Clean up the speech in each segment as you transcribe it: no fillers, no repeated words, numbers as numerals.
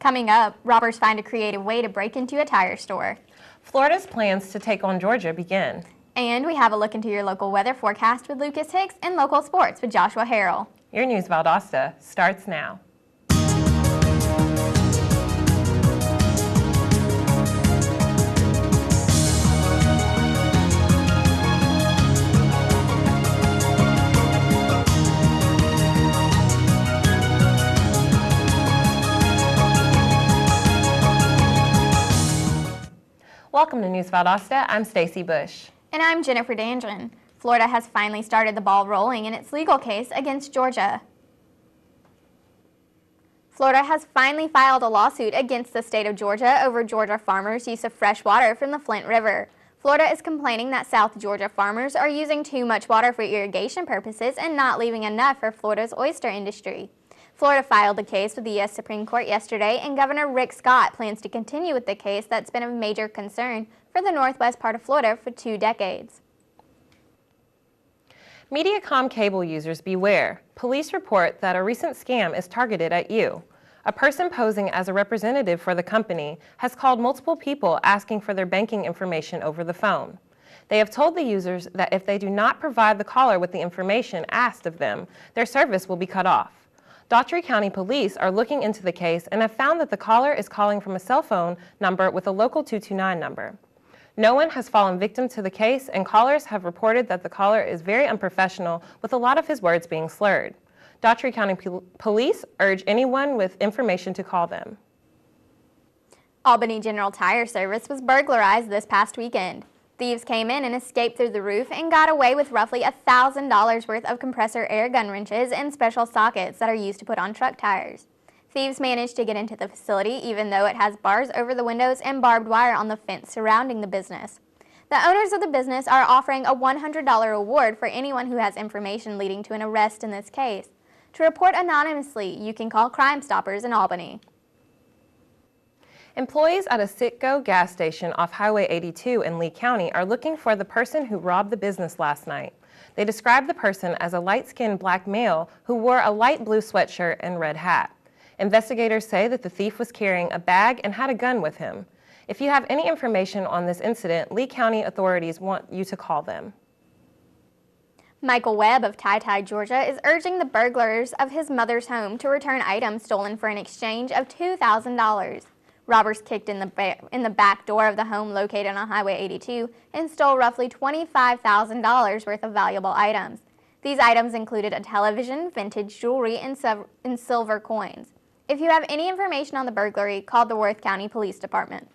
Coming up, robbers find a creative way to break into a tire store. Florida's plans to take on Georgia begin. And we have a look into your local weather forecast with Lucas Hicks and local sports with Joshua Harrell. Your News Valdosta starts now. Welcome to News Valdosta. I'm Stacy Bush. And I'm Jennifer Dandrin. Florida has finally started the ball rolling in its legal case against Georgia. Florida has finally filed a lawsuit against the state of Georgia over Georgia farmers' use of fresh water from the Flint River. Florida is complaining that South Georgia farmers are using too much water for irrigation purposes and not leaving enough for Florida's oyster industry. Florida filed the case with the U.S. Supreme Court yesterday, and Governor Rick Scott plans to continue with the case that's been a major concern for the northwest part of Florida for 2 decades. Mediacom cable users beware. Police report that a recent scam is targeted at you. A person posing as a representative for the company has called multiple people asking for their banking information over the phone. They have told the users that if they do not provide the caller with the information asked of them, their service will be cut off. Daughtry County Police are looking into the case and have found that the caller is calling from a cell phone number with a local 229 number. No one has fallen victim to the case, and callers have reported that the caller is very unprofessional, with a lot of his words being slurred. Daughtry County Police urge anyone with information to call them. Albany General Tire Service was burglarized this past weekend. Thieves came in and escaped through the roof and got away with roughly $1,000 worth of compressor air gun wrenches and special sockets that are used to put on truck tires. Thieves managed to get into the facility even though it has bars over the windows and barbed wire on the fence surrounding the business. The owners of the business are offering a $100 reward for anyone who has information leading to an arrest in this case. To report anonymously, you can call Crime Stoppers in Albany. Employees at a Citgo gas station off Highway 82 in Lee County are looking for the person who robbed the business last night. They described the person as a light-skinned black male who wore a light blue sweatshirt and red hat. Investigators say that the thief was carrying a bag and had a gun with him. If you have any information on this incident, Lee County authorities want you to call them. Michael Webb of Ty, Georgia is urging the burglars of his mother's home to return items stolen for an exchange of $2,000. Robbers kicked in the back door of the home located on Highway 82 and stole roughly $25,000 worth of valuable items. These items included a television, vintage jewelry, and silver coins. If you have any information on the burglary, call the Worth County Police Department.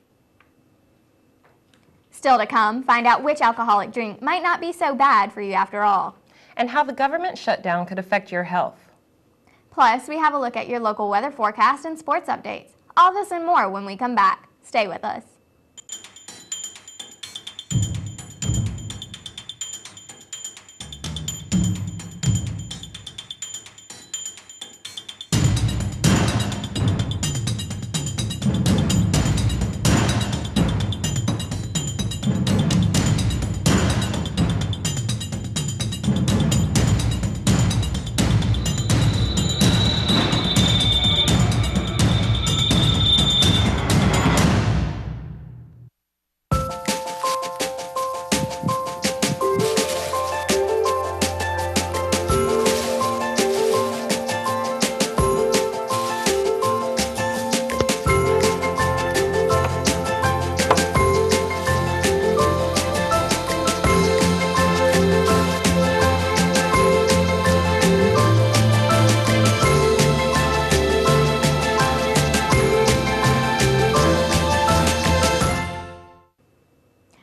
Still to come, find out which alcoholic drink might not be so bad for you after all. And how the government shutdown could affect your health. Plus, we have a look at your local weather forecast and sports updates. All this and more when we come back. Stay with us.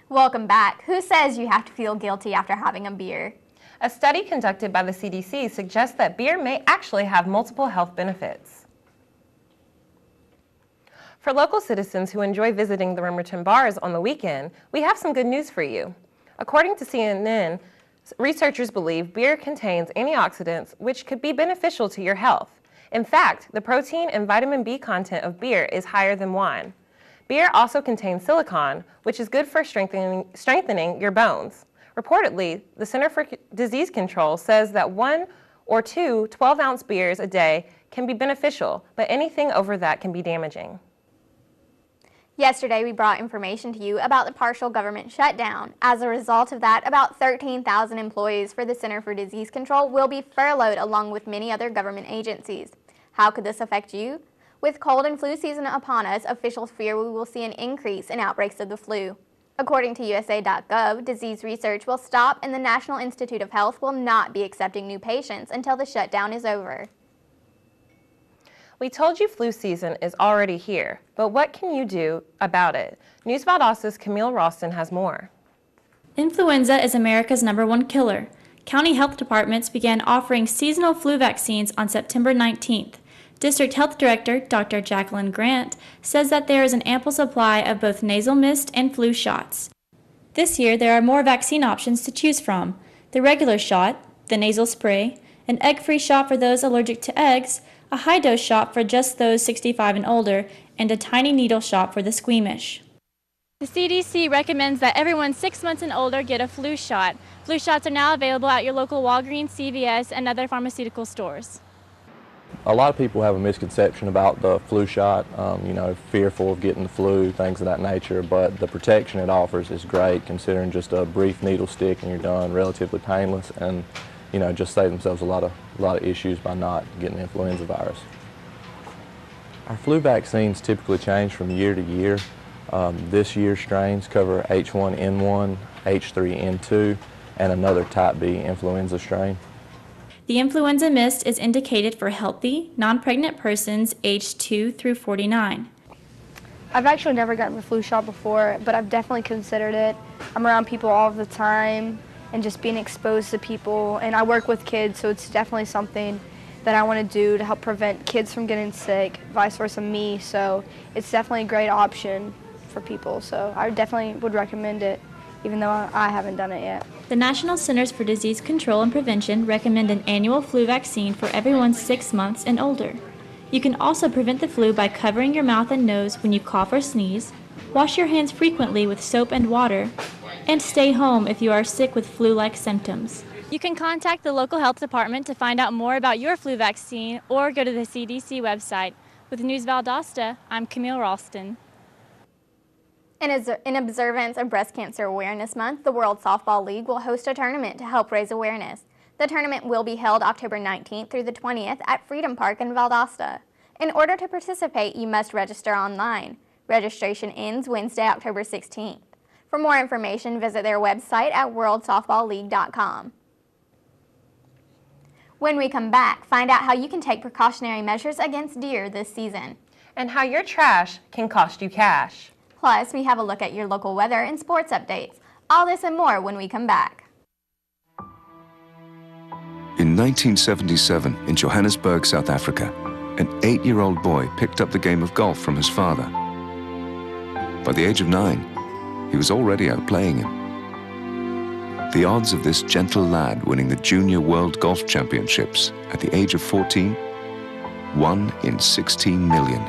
Welcome back. Who says you have to feel guilty after having a beer? A study conducted by the CDC suggests that beer may actually have multiple health benefits. For local citizens who enjoy visiting the Rimerton bars on the weekend, we have some good news for you. According to CNN, researchers believe beer contains antioxidants which could be beneficial to your health. In fact, the protein and vitamin B content of beer is higher than wine. Beer also contains silicon, which is good for strengthening your bones. Reportedly, the Center for Disease Control says that 1 or 2 12-ounce beers a day can be beneficial, but anything over that can be damaging. Yesterday, we brought information to you about the partial government shutdown. As a result of that, about 13,000 employees for the Center for Disease Control will be furloughed along with many other government agencies. How could this affect you? With cold and flu season upon us, officials fear we will see an increase in outbreaks of the flu. According to USA.gov, disease research will stop and the National Institute of Health will not be accepting new patients until the shutdown is over. We told you flu season is already here, but what can you do about it? News Valdosta's Camille Ralston has more. Influenza is America's #1 killer. County health departments began offering seasonal flu vaccines on September 19th. District Health Director Dr. Jacqueline Grant says that there is an ample supply of both nasal mist and flu shots. This year, there are more vaccine options to choose from: the regular shot, the nasal spray, an egg-free shot for those allergic to eggs, a high-dose shot for just those 65 and older, and a tiny needle shot for the squeamish. The CDC recommends that everyone 6 months and older get a flu shot. Flu shots are now available at your local Walgreens, CVS, and other pharmaceutical stores. A lot of people have a misconception about the flu shot, fearful of getting the flu, things of that nature, but the protection it offers is great, considering just a brief needle stick and you're done, relatively painless, and just save themselves a lot of issues by not getting the influenza virus. Our flu vaccines typically change from year to year. This year's strains cover H1N1, H3N2, and another type B influenza strain. The influenza mist is indicated for healthy, non-pregnant persons aged 2 through 49. I've actually never gotten the flu shot before, but I've definitely considered it. I'm around people all the time and just being exposed to people, and I work with kids, so it's definitely something that I want to do to help prevent kids from getting sick, vice versa me, so it's definitely a great option for people, so I definitely would recommend it, even though I haven't done it yet. The National Centers for Disease Control and Prevention recommend an annual flu vaccine for everyone 6 months and older. You can also prevent the flu by covering your mouth and nose when you cough or sneeze, wash your hands frequently with soap and water, and stay home if you are sick with flu-like symptoms. You can contact the local health department to find out more about your flu vaccine or go to the CDC website. With News Valdosta, I'm Camille Ralston. In observance of Breast Cancer Awareness Month, the World Softball League will host a tournament to help raise awareness. The tournament will be held October 19th through the 20th at Freedom Park in Valdosta. In order to participate, you must register online. Registration ends Wednesday, October 16th. For more information, visit their website at worldsoftballleague.com. When we come back, find out how you can take precautionary measures against deer this season. And how your trash can cost you cash. Plus, we have a look at your local weather and sports updates. All this and more when we come back. In 1977, in Johannesburg, South Africa, an 8-year-old boy picked up the game of golf from his father. By the age of 9, he was already outplaying him. The odds of this gentle lad winning the Junior World Golf Championships at the age of 14, 1 in 16 million.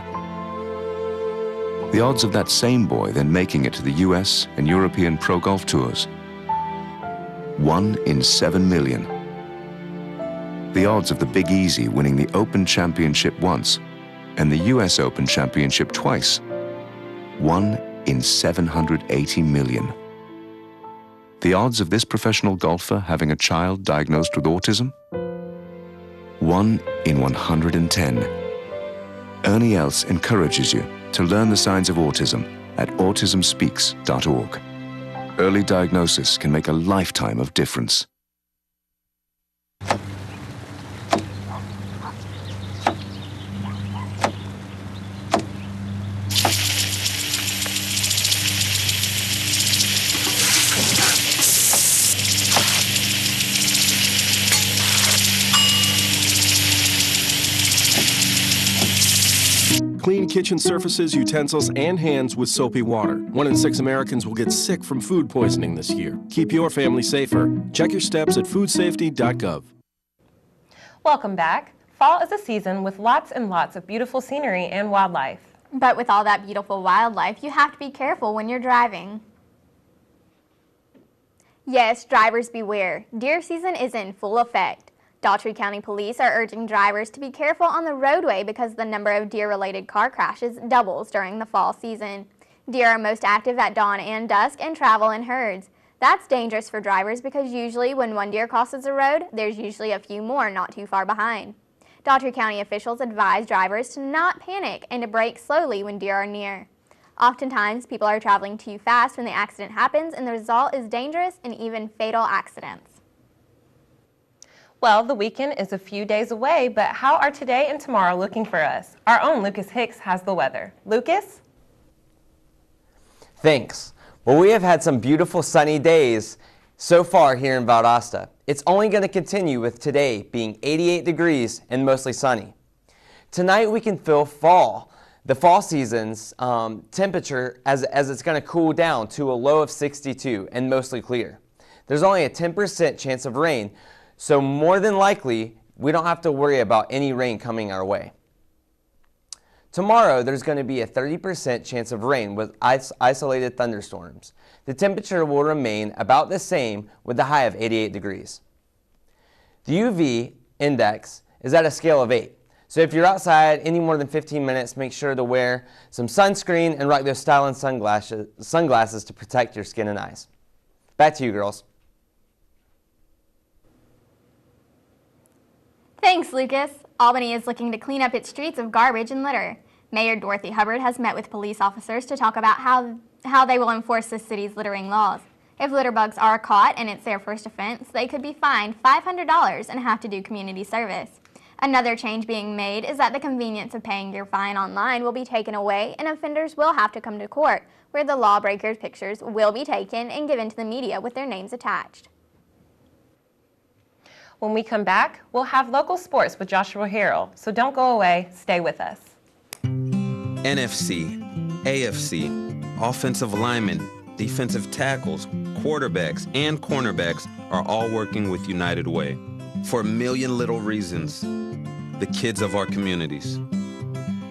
The odds of that same boy then making it to the US and European Pro Golf Tours, 1 in 7 million. The odds of the Big Easy winning the Open Championship once and the US Open Championship twice, 1 in 780 million. The odds of this professional golfer having a child diagnosed with autism, 1 in 110. Ernie Els encourages you to learn the signs of autism at autismspeaks.org. Early diagnosis can make a lifetime of difference. Clean kitchen surfaces, utensils, and hands with soapy water. 1 in 6 Americans will get sick from food poisoning this year. Keep your family safer. Check your steps at foodsafety.gov. Welcome back. Fall is a season with lots and lots of beautiful scenery and wildlife. But with all that beautiful wildlife, you have to be careful when you're driving. Yes, drivers beware. Deer season is in full effect. Daughtry County Police are urging drivers to be careful on the roadway because the number of deer-related car crashes doubles during the fall season. Deer are most active at dawn and dusk and travel in herds. That's dangerous for drivers because usually when one deer crosses a road, there's usually a few more not too far behind. Daughtry County officials advise drivers to not panic and to brake slowly when deer are near. Oftentimes, people are traveling too fast when the accident happens, and the result is dangerous and even fatal accidents. Well, the weekend is a few days away, but how are today and tomorrow looking for us? Our own Lucas Hicks has the weather. Lucas? Thanks. Well, we have had some beautiful sunny days so far here in Valdosta. It's only going to continue with today being 88 degrees and mostly sunny. Tonight we can feel fall. The fall season's temperature as it's going to cool down to a low of 62 and mostly clear. There's only a 10% chance of rain, so more than likely we don't have to worry about any rain coming our way. Tomorrow there's going to be a 30% chance of rain with isolated thunderstorms. The temperature will remain about the same with the high of 88 degrees. The UV index is at a scale of 8. So if you're outside any more than 15 minutes, make sure to wear some sunscreen and rock those styling sunglasses to protect your skin and eyes. Back to you, girls. Thanks, Lucas. Albany is looking to clean up its streets of garbage and litter. Mayor Dorothy Hubbard has met with police officers to talk about how they will enforce the city's littering laws. If litter bugs are caught and it's their first offense, they could be fined $500 and have to do community service. Another change being made is that the convenience of paying your fine online will be taken away and offenders will have to come to court, where the lawbreakers' pictures will be taken and given to the media with their names attached. When we come back, we'll have local sports with Joshua Harrell, so don't go away, stay with us. NFC, AFC, offensive linemen, defensive tackles, quarterbacks, and cornerbacks are all working with United Way for a million little reasons. The kids of our communities,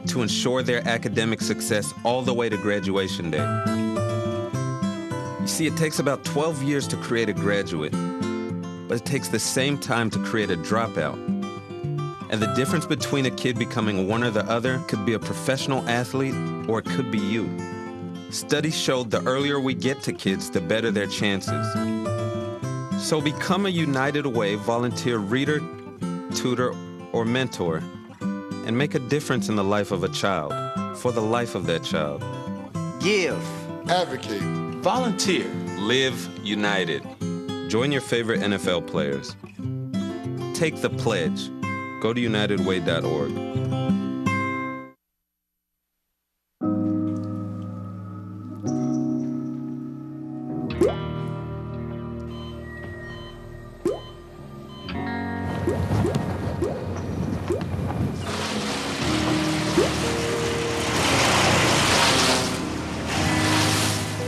to ensure their academic success all the way to graduation day. You see, it takes about 12 years to create a graduate, but it takes the same time to create a dropout. And the difference between a kid becoming one or the other could be a professional athlete or it could be you. Studies showed the earlier we get to kids, the better their chances. So become a United Way volunteer reader, tutor, or mentor, and make a difference in the life of a child, for the life of that child. Give. Advocate. Volunteer. Live united. Join your favorite NFL players. Take the pledge. Go to unitedway.org.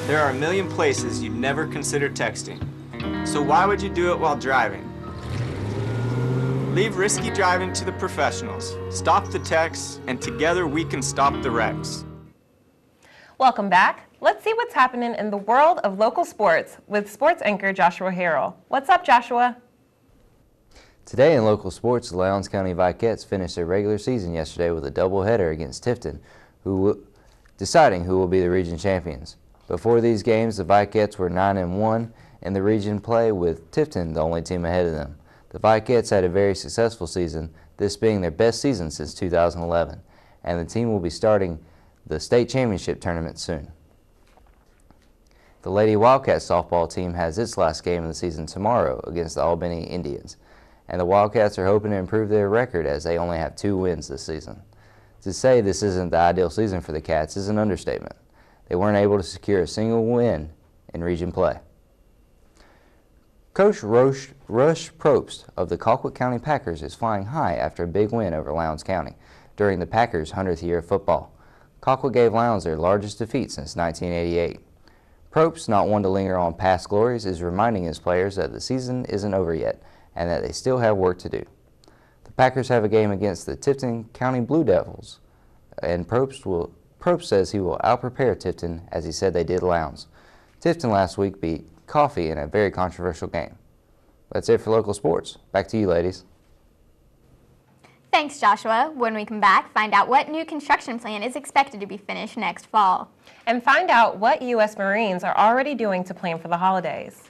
There are a million places you'd never consider texting. So why would you do it while driving? Leave risky driving to the professionals. Stop the texts, and together we can stop the wrecks. Welcome back. Let's see what's happening in the world of local sports with sports anchor Joshua Harrell. What's up, Joshua? Today in local sports, the Lowndes County Vikettes finished their regular season yesterday with a doubleheader against Tifton, deciding who will be the region champions. Before these games, the Vikettes were 9-1 in the region play, with Tifton the only team ahead of them. The Vikettes had a very successful season, this being their best season since 2011, and the team will be starting the state championship tournament soon. The Lady Wildcats softball team has its last game of the season tomorrow against the Albany Indians, and the Wildcats are hoping to improve their record as they only have 2 wins this season. To say this isn't the ideal season for the Cats is an understatement. They weren't able to secure a single win in region play. Coach Rush Probst of the Colquitt County Packers is flying high after a big win over Lowndes County during the Packers' 100th year of football. Colquitt gave Lowndes their largest defeat since 1988. Probst, not one to linger on past glories, is reminding his players that the season isn't over yet and that they still have work to do. The Packers have a game against the Tifton County Blue Devils, and Probst says he will out-prepare Tifton as he said they did Lowndes. Tifton last week beat Coffee in a very controversial game. That's it for local sports. Back to you, ladies. Thanks, Joshua. When we come back, find out what new construction plan is expected to be finished next fall. And find out what U.S. Marines are already doing to plan for the holidays.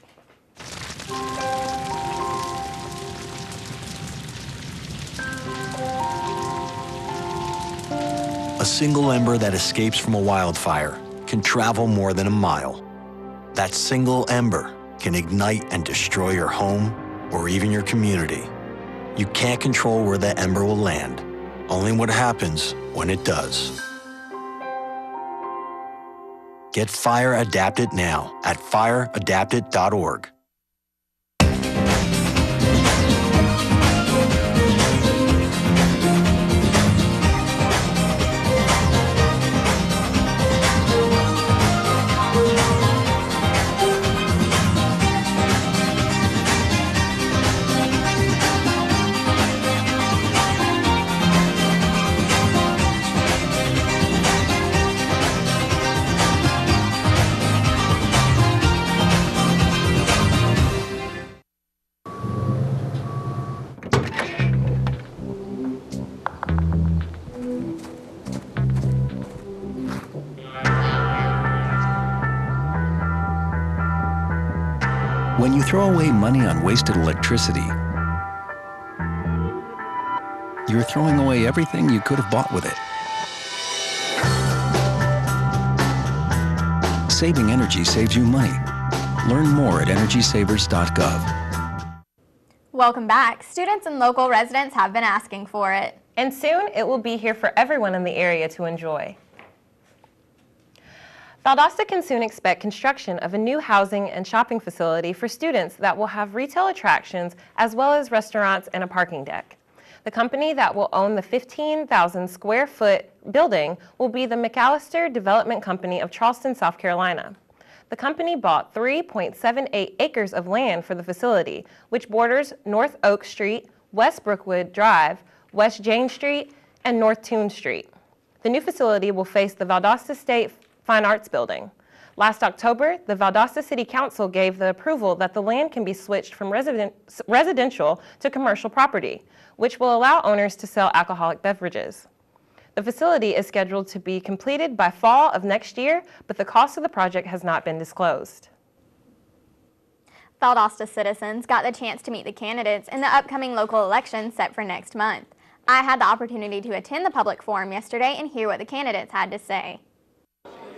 A single ember that escapes from a wildfire can travel more than a mile. That single ember can ignite and destroy your home or even your community. You can't control where that ember will land, only what happens when it does. Get Fire Adapted now at fireadapted.org. When you throw away money on wasted electricity, you're throwing away everything you could have bought with it. Saving energy saves you money. Learn more at energysavers.gov. Welcome back. Students and local residents have been asking for it. And soon it will be here for everyone in the area to enjoy. Valdosta can soon expect construction of a new housing and shopping facility for students that will have retail attractions as well as restaurants and a parking deck. The company that will own the 15,000 square foot building will be the McAllister Development Company of Charleston, South Carolina. The company bought 3.78 acres of land for the facility, which borders North Oak Street, West Brookwood Drive, West Jane Street, and North Tune Street. The new facility will face the Valdosta State Fine Arts Building. Last October, the Valdosta City Council gave the approval that the land can be switched from residential to commercial property, which will allow owners to sell alcoholic beverages. The facility is scheduled to be completed by fall of next year, but the cost of the project has not been disclosed. Valdosta citizens got the chance to meet the candidates in the upcoming local election set for next month. I had the opportunity to attend the public forum yesterday and hear what the candidates had to say.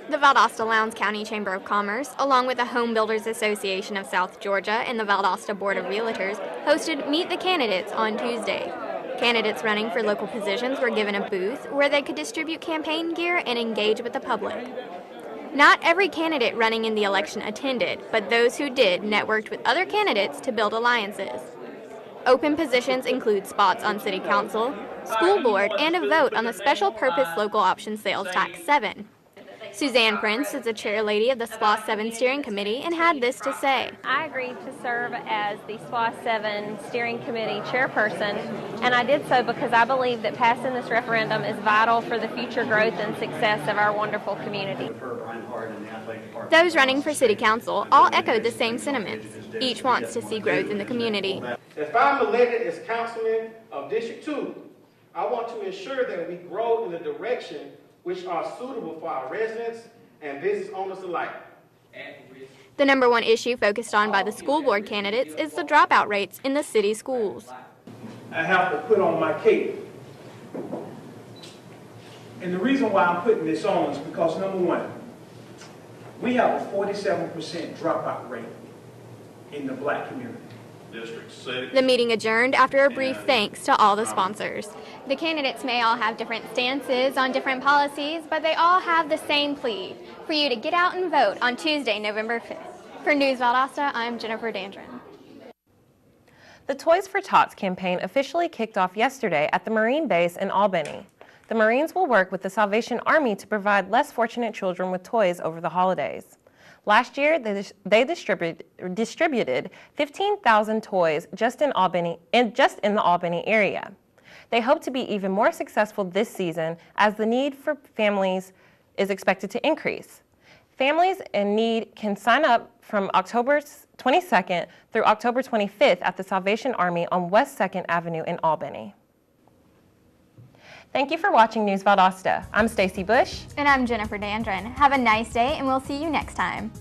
The Valdosta Lowndes County Chamber of Commerce, along with the Home Builders Association of South Georgia and the Valdosta Board of Realtors, hosted Meet the Candidates on Tuesday. Candidates running for local positions were given a booth where they could distribute campaign gear and engage with the public. Not every candidate running in the election attended, but those who did networked with other candidates to build alliances. Open positions include spots on City Council, School Board, and a vote on the Special Purpose Local Option Sales Tax 7. Suzanne Prince is the chairlady of the SPLOST 7 Steering Committee and had this to say. I agreed to serve as the SPLOST 7 Steering Committee chairperson, and I did so because I believe that passing this referendum is vital for the future growth and success of our wonderful community. Those running for City Council all echoed the same sentiments. Each wants to see growth in the community. If I'm elected as councilman of District 2, I want to ensure that we grow in the direction which are suitable for our residents and business owners alike. The number one issue focused on by the school board candidates is the dropout rates in the city schools. I have to put on my cape. And the reason why I'm putting this on is because, number one, we have a 47% dropout rate in the black community. The meeting adjourned after a brief thanks to all the sponsors. The candidates may all have different stances on different policies, but they all have the same plea, for you to get out and vote on Tuesday, November 5th. For News Valdosta, I'm Jennifer Dandrin. The Toys for Tots campaign officially kicked off yesterday at the Marine Base in Albany. The Marines will work with the Salvation Army to provide less fortunate children with toys over the holidays. Last year, they distributed 15,000 toys just in the Albany area. They hope to be even more successful this season as the need for families is expected to increase. Families in need can sign up from October 22nd through October 25th at the Salvation Army on West 2nd Avenue in Albany. Thank you for watching News Valdosta. I'm Stacy Bush. And I'm Jennifer Dandrin. Have a nice day, and we'll see you next time.